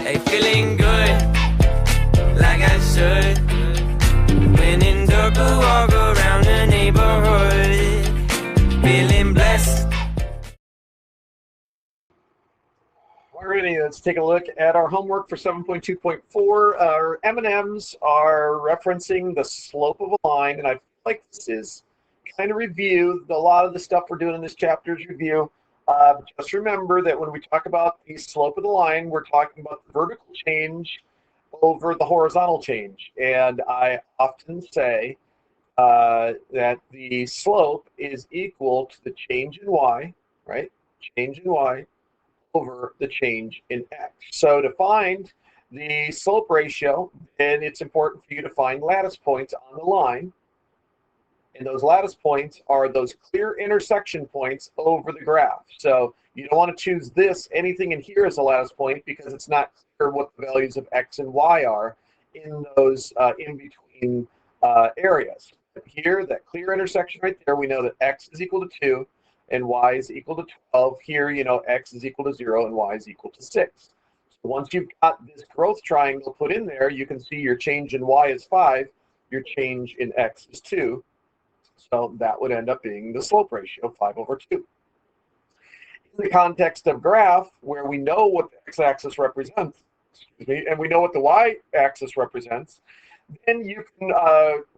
Hey, feeling good, like I should. When in dark, I walk around the neighborhood, feeling blessed. Alrighty, let's take a look at our homework for 7.2.4. Our M&Ms are referencing the slope of a line, and I feel like this is kind of review. A lot of the stuff we're doing in this chapter is review. Just remember that when we talk about the slope of the line, we're talking about the vertical change over the horizontal change. And I often say that the slope is equal to the change in y, right? Change in y over the change in x. So to find the slope ratio, then it's important for you to find lattice points on the line. And those lattice points are those clear intersection points over the graph. So you don't want to choose anything in here as a lattice point because it's not clear what the values of x and y are in those in-between areas. But here, that clear intersection right there, we know that x is equal to 2 and y is equal to 12. Here, you know, x is equal to 0 and y is equal to 6. So once you've got this growth triangle put in there, you can see your change in y is 5, your change in x is 2. So that would end up being the slope ratio, 5 over 2. In the context of graph, where we know what the x-axis represents, and we know what the y-axis represents, then you can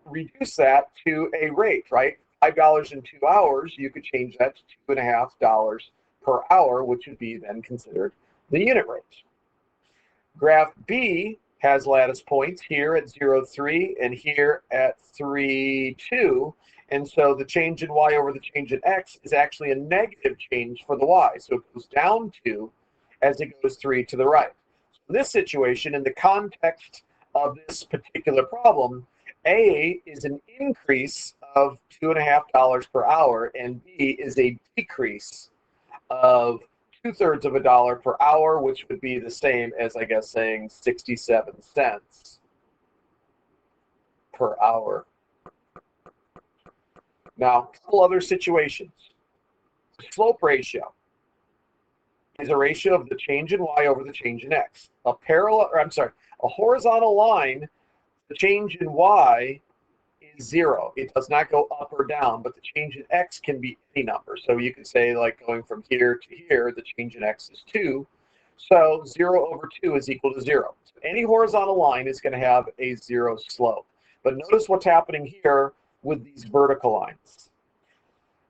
reduce that to a rate, right? $5 in 2 hours, you could change that to $2.50 per hour, which would be then considered the unit rate. Graph B has lattice points here at 0, 3, and here at 3, 2. And so the change in y over the change in x is actually a negative change for the y. So it goes down 2 as it goes 3 to the right. So in this situation, in the context of this particular problem, A is an increase of $2.50 per hour, and B is a decrease of 2/3 of a dollar per hour, which would be the same as, I guess, saying 67 cents per hour. Now, a couple other situations. The slope ratio is a ratio of the change in y over the change in x. A horizontal line, the change in y is 0. It does not go up or down, but the change in x can be any number. So you could say, like, going from here to here, the change in x is 2. So 0 over 2 is equal to 0. So any horizontal line is going to have a 0 slope. But notice what's happening here with these vertical lines.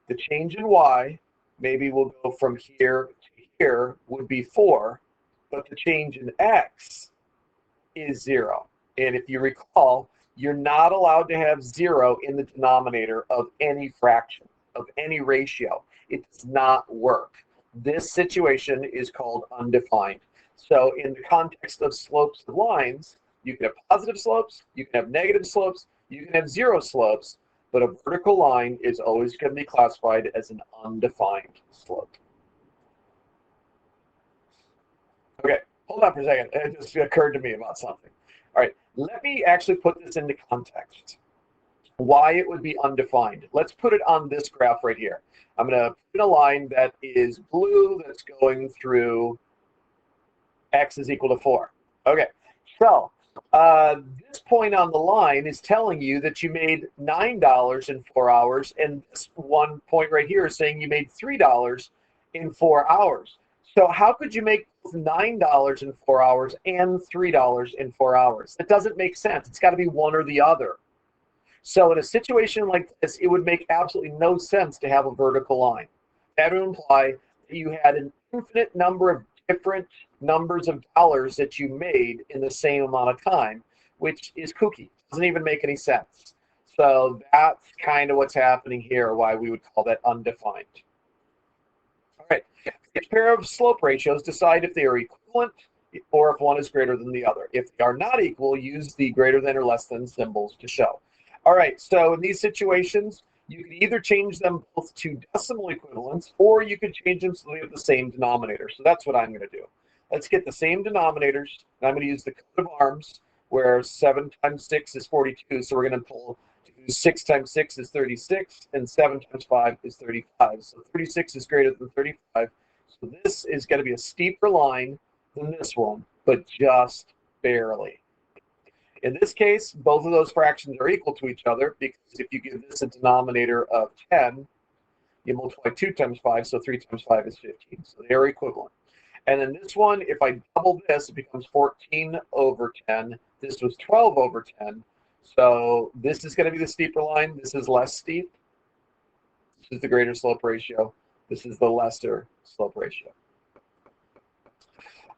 The change in y maybe will go from here to here would be 4, but the change in x is 0. And if you recall, you're not allowed to have 0 in the denominator of any fraction, of any ratio. It does not work. This situation is called undefined. So in the context of slopes of lines, you can have positive slopes, you can have negative slopes, you can have 0 slopes, but a vertical line is always going to be classified as an undefined slope. Okay, hold on for a second. It just occurred to me about something. All right, let me actually put this into context. Why it would be undefined. Let's put it on this graph right here. I'm going to put in a line that is blue that's going through x is equal to 4. Okay, so this point on the line is telling you that you made $9 in 4 hours, and this one point right here is saying you made $3 in 4 hours. So how could you make $9 in 4 hours and $3 in 4 hours? That doesn't make sense. It's got to be one or the other. So in a situation like this, it would make absolutely no sense to have a vertical line. That would imply that you had an infinite number of different numbers of dollars that you made in the same amount of time, which is kooky. Doesn't even make any sense. So that's kind of what's happening here, why we would call that undefined. All right, a pair of slope ratios, decide if they are equivalent or if one is greater than the other. If they are not equal, use the greater than or less than symbols to show. All right, so in these situations, you can either change them both to decimal equivalents, or you could change them so they have the same denominator. So that's what I'm going to do. Let's get the same denominators, and I'm going to use the coat of arms, where 7 times 6 is 42. So we're going to pull 6 times 6 is 36, and 7 times 5 is 35. So 36 is greater than 35. So this is going to be a steeper line than this one, but just barely. In this case, both of those fractions are equal to each other because if you give this a denominator of 10, you multiply 2 times 5, so 3 times 5 is 15. So they are equivalent. And then this one, if I double this, it becomes 14 over 10. This was 12 over 10. So this is going to be the steeper line. This is less steep. This is the greater slope ratio. This is the lesser slope ratio.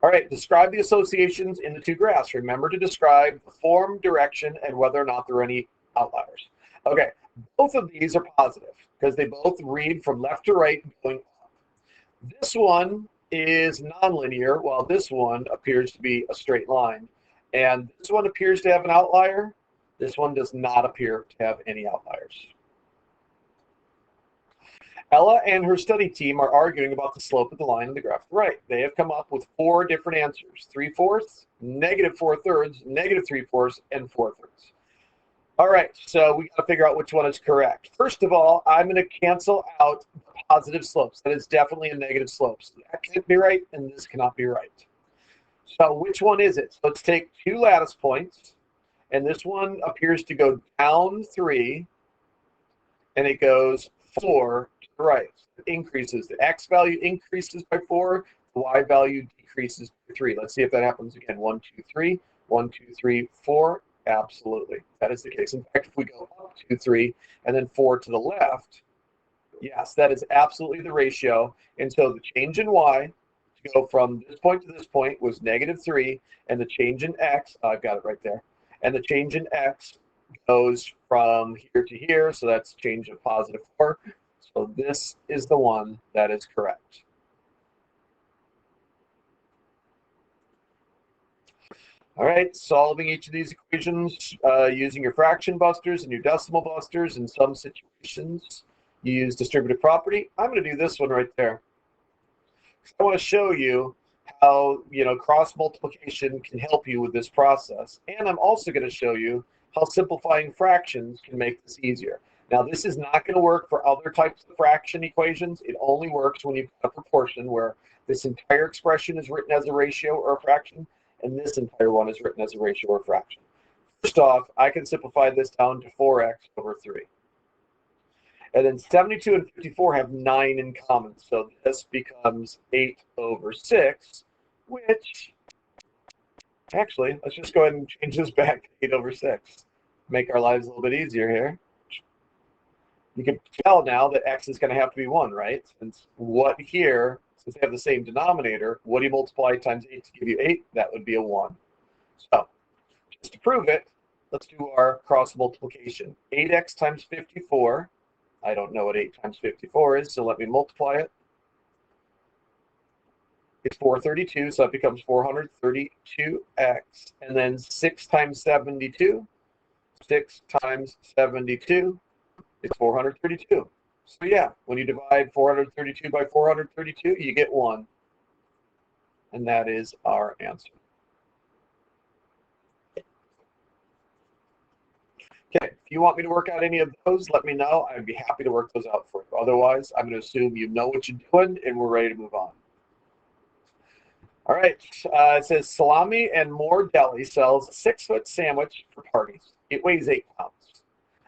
All right, describe the associations in the two graphs. Remember to describe the form, direction, and whether or not there are any outliers. Okay, both of these are positive because they both read from left to right going up. This one is nonlinear, while this one appears to be a straight line. And this one appears to have an outlier. This one does not appear to have any outliers. Ella and her study team are arguing about the slope of the line in the graph to the right. They have come up with 4 different answers: 3/4, -4/3, -3/4, and 4/3. All right, so we got to figure out which one is correct. First of all, I'm going to cancel out the positive slopes. That is definitely a negative slope. So that can't be right, and this cannot be right. So which one is it? So let's take 2 lattice points, and this one appears to go down 3, and it goes 4 to the right. It increases. The x value increases by 4. The y value decreases by 3. Let's see if that happens again. 1, 2, 3. 1, 2, 3, 4. Absolutely. That is the case. In fact, if we go up 2, 3, and then 4 to the left, yes, that is absolutely the ratio. And so the change in y to go from this point to this point was -3, and the change in x, I've got it right there, and the change in x goes from here to here, so that's change of +4. So this is the one that is correct. All right, solving each of these equations using your fraction busters and your decimal busters. In some situations, you use distributive property. I'm going to do this one right there. I want to show you how cross multiplication can help you with this process, and I'm also going to show you how simplifying fractions can make this easier. Now, this is not going to work for other types of fraction equations. It only works when you've got a proportion where this entire expression is written as a ratio or a fraction, and this entire one is written as a ratio or fraction. First off, I can simplify this down to 4x over 3. And then 72 and 54 have 9 in common, so this becomes 8 over 6, which, actually, let's just go ahead and change this back to 8 over 6. Make our lives a little bit easier here. You can tell now that x is going to have to be 1, right? Since what here, since they have the same denominator, what do you multiply times 8 to give you 8? That would be a 1. So, just to prove it, let's do our cross multiplication. 8x times 54. I don't know what 8 times 54 is, so let me multiply it. It's 432, so that becomes 432x. And then 6 times 72. 6 times 72 is 432. So yeah, when you divide 432 by 432, you get 1. And that is our answer. Okay, if you want me to work out any of those, let me know. I'd be happy to work those out for you. Otherwise, I'm going to assume you know what you're doing, and we're ready to move on. All right, it says Salami and More Deli sells a 6-foot sandwich for parties. It weighs 8 pounds.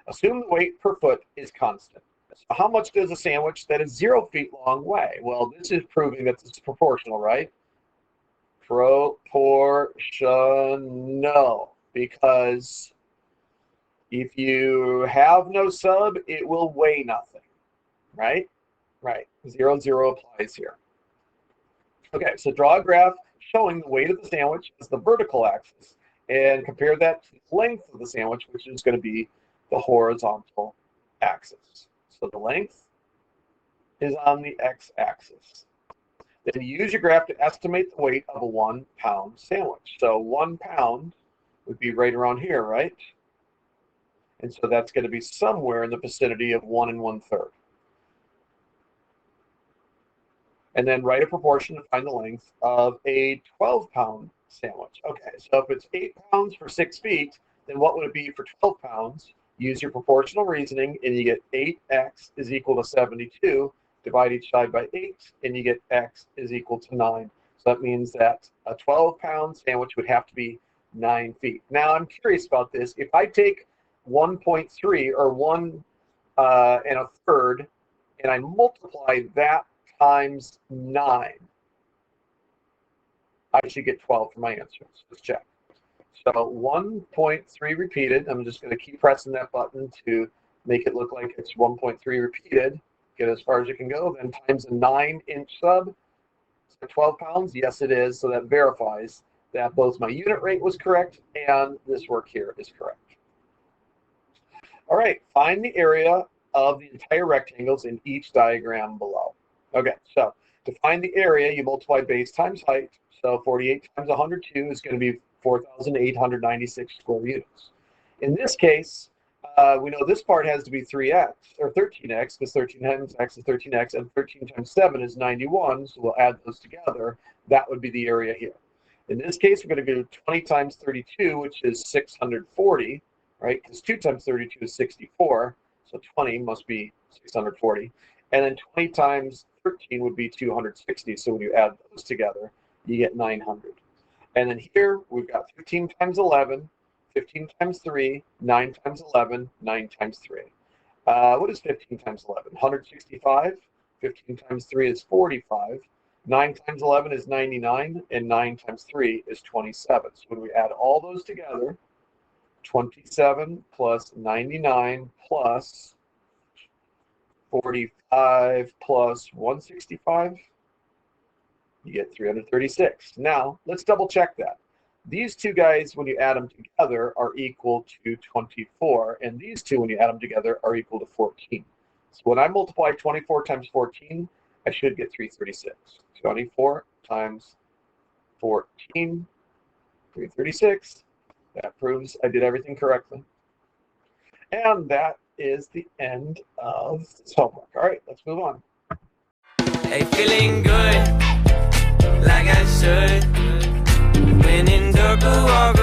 Assume the weight per foot is constant. So how much does a sandwich that is 0 feet long weigh? Well, this is proving that this is proportional, right? Proportional, because if you have no sub, it will weigh nothing, right? Right, 0, 0 applies here. Okay, so draw a graph showing the weight of the sandwich as the vertical axis and compare that to the length of the sandwich, which is going to be the horizontal axis. So the length is on the x-axis. Then use your graph to estimate the weight of a 1 pound sandwich. So 1 pound would be right around here, right? And so that's going to be somewhere in the vicinity of 1 1/3. And then write a proportion to find the length of a 12-pound sandwich. Okay, so if it's 8 pounds for 6 feet, then what would it be for 12 pounds? Use your proportional reasoning, and you get 8x is equal to 72. Divide each side by 8, and you get x is equal to 9. So that means that a 12-pound sandwich would have to be 9 feet. Now, I'm curious about this. If I take 1.3 or 1 1/3 and I multiply that times 9, I should get 12 for my answer. So let's check. So 1.3 repeated. I'm just going to keep pressing that button to make it look like it's 1.3 repeated. Get as far as it can go. Then times a 9-inch sub. So 12 pounds? Yes, it is. So that verifies that both my unit rate was correct and this work here is correct. All right, find the area of the entire rectangles in each diagram below. Okay, so to find the area, you multiply base times height. So 48 times 102 is going to be 4,896 square units. In this case, we know this part has to be 3x or 13x, because 13 times x is 13x, and 13 times 7 is 91. So we'll add those together. That would be the area here. In this case, we're going to do 20 times 32, which is 640, right? Because 2 times 32 is 64. So 20 must be 640. And then 20 times 13 would be 260. So when you add those together, you get 900. And then here we've got 15 times 11, 15 times 3, 9 times 11, 9 times 3. What is 15 times 11? 165. 15 times 3 is 45. 9 times 11 is 99, and 9 times 3 is 27. So when we add all those together, 27 plus 99 plus 45 plus 165, you get 336. Now, let's double check that. These two guys, when you add them together, are equal to 24, and these two, when you add them together, are equal to 14. So when I multiply 24 times 14, I should get 336. 24 times 14, 336. That proves I did everything correctly. And that is the end of this homework. All right, let's move on. Hey, feeling good, like I should. When in dark, walk